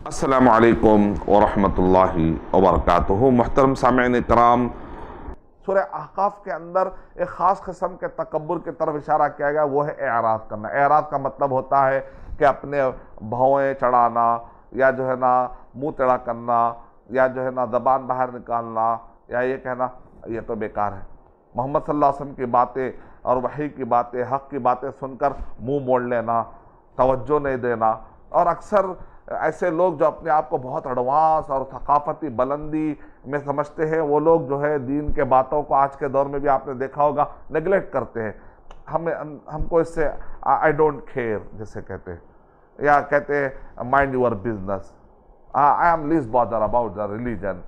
السلام علیکم ورحمۃ اللہ وبرکاتہ۔ محترم سامعین اکرام، سورہ احقاف کے اندر ایک خاص قسم کے تکبر کی طرف اشارہ کیا گیا، وہ ہے اعراض کرنا۔ اعراض کا مطلب ہوتا ہے کہ اپنے بھویں چڑھانا، یا جو ہے نا منہ ٹیڑھا کرنا، یا جو ہے نا زبان باہر نکالنا، یا یہ کہنا یہ تو بیکار ہے۔ محمد صلی اللہ علیہ وسلم کی باتیں اور وحی کی باتیں، حق کی باتیں سن کر منہ موڑ لینا، توجہ نہیں دینا۔ اور اکثر ایسے لوگ جو اپنے آپ کو بہت ایڈوانس اور ثقافتی بلندی میں سمجھتے ہیں، وہ لوگ جو ہے دین کے باتوں کو آج کے دور میں بھی آپ نے دیکھا ہوگا نیگلیکٹ کرتے ہیں۔ ہم کو اس سے آئی ڈونٹ کیئر جیسے کہتے ہیں، یا کہتے ہیں mind your business, I am list bother about the religion,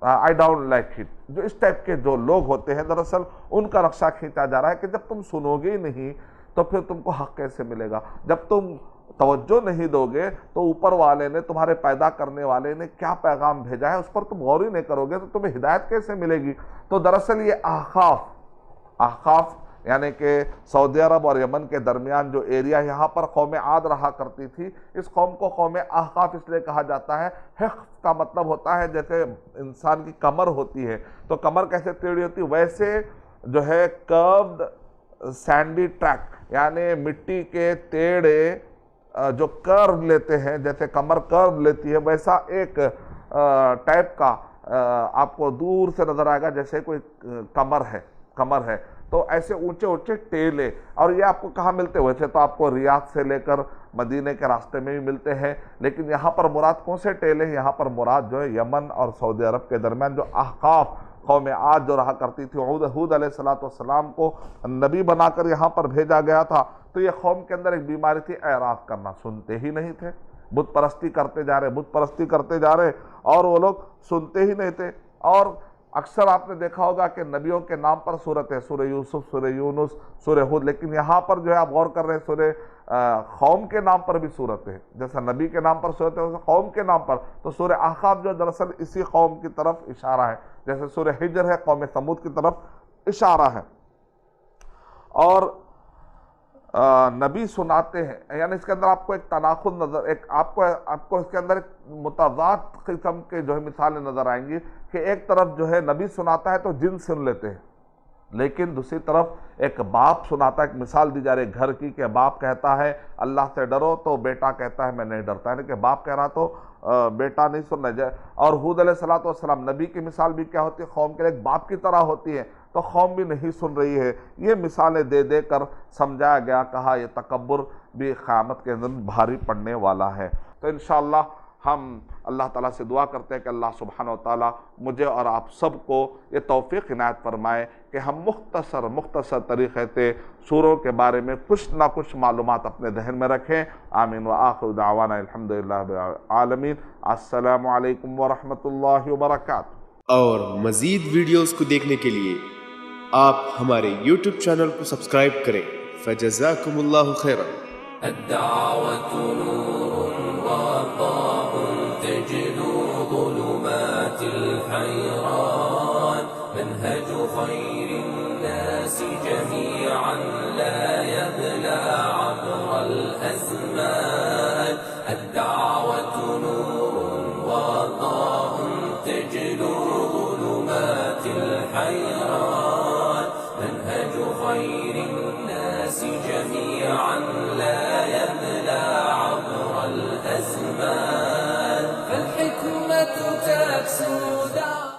I don't like it. جو اس ٹائپ کے جو لوگ ہوتے ہیں، دراصل ان کا نقشہ کھینچا جا رہا ہے کہ جب تم سنو گے ہی نہیں تو پھر تم کو حق کیسے ملے گا؟ جب تم توجہ نہیں دو گے تو اوپر والے نے، تمہارے پیدا کرنے والے نے کیا پیغام بھیجا ہے اس پر تم غور ہی نہیں کرو گے تو تمہیں ہدایت کیسے ملے گی؟ تو دراصل یہ احقاف یعنی کہ سعودی عرب اور یمن کے درمیان جو ایریا یہاں پر قوم عاد رہا کرتی تھی، اس قوم کو قوم احقاف اس لیے کہا جاتا ہے۔ حقف کا مطلب ہوتا ہے جیسے انسان کی کمر ہوتی ہے، تو کمر کیسے ٹیڑھی ہوتی ہے، ویسے جو ہے کروڈ سینڈی ٹریک، یعنی مٹی کے ٹیڑھے جو کرو لیتے ہیں، جیسے کمر کرو لیتی ہے، ویسا ایک ٹائپ کا آپ کو دور سے نظر آئے گا جیسے کوئی کمر ہے۔ تو ایسے اونچے اونچے ٹیلے، اور یہ آپ کو کہاں ملتے؟ ویسے تو آپ کو ریاض سے لے کر مدینے کے راستے میں بھی ملتے ہیں، لیکن یہاں پر مراد کون سے ٹیلے ہیں؟ یہاں پر مراد جو ہے یمن اور سعودی عرب کے درمیان جو احقاف قوم عاد جو رہا کرتی تھی، ہود علیہ السلام کو نبی بنا کر یہاں پر بھیجا گیا تھا، تو یہ قوم کے اندر ایک بیماری تھی اعراض کرنا، سنتے ہی نہیں تھے، بت پرستی کرتے جا رہے اور وہ لوگ سنتے ہی نہیں تھے۔ اور اکثر آپ نے دیکھا ہوگا کہ نبیوں کے نام پر صورت ہے، سورہ یوسف، سورہ یونس، سورہ ہود، لیکن یہاں پر جو ہے آپ غور کر رہے ہیں سورہ قوم کے نام پر بھی صورت ہے، جیسا نبی کے نام پر صورت ہے ویسے قوم کے نام پر، تو سورہ احقاف جو دراصل اسی قوم کی طرف اشارہ ہے، جیسے سورہ حجر ہے قوم سمود کی طرف اشارہ ہے۔ اور نبی سناتے ہیں، یعنی اس کے اندر آپ کو ایک تناقض نظر، آپ کو اس کے اندر ایک متضاد قسم کے جو ہے مثالیں نظر آئیں گی کہ ایک طرف جو ہے نبی سناتا ہے تو جن سن لیتے ہیں، لیکن دوسری طرف ایک باپ سناتا ہے، ایک مثال دی جا رہی ہے گھر کی کہ باپ کہتا ہے اللہ سے ڈرو تو بیٹا کہتا ہے میں نہیں ڈرتا، یعنی کہ باپ کہہ رہا تو بیٹا نہیں سننا جائے۔ اور ہود علیہ السلام نبی کی مثال بھی کیا ہوتی ہے؟ قوم کے لیے ایک باپ کی طرح ہوتی ہے، تو قوم بھی نہیں سن رہی ہے۔ یہ مثالیں دے دے کر سمجھایا گیا، کہا یہ تکبر بھی قیامت کے دن بھاری پڑنے والا ہے۔ تو انشاءاللہ ہم اللہ تعالیٰ سے دعا کرتے ہیں کہ اللہ سبحانہ وتعالیٰ مجھے اور آپ سب کو یہ توفیق عنایت فرمائے کہ ہم مختصر طریقے سے سوروں کے بارے میں کچھ نہ کچھ معلومات اپنے ذہن میں رکھیں۔ آمین وآخر دعوانا الحمدللہ رب العالمین۔ السلام علیکم ورحمۃ اللہ وبرکاتہ۔ اور مزید ویڈیوز کو دیکھنے کے لیے آپ ہمارے یوٹیوب چینل کو سبسکرائب کریں۔ فجزاکم اللہ خیرا۔ الدعوة نور وضاء تجلو ظلمات الحيران، منهج خير الناس جميعا لا يبلى عبر الأزمان. الدعوة نور وضاء تجلو ظلمات الحيران، منهج خير الناس جميعا لا يبلى عبر الأزمان. فالحكمة تكسو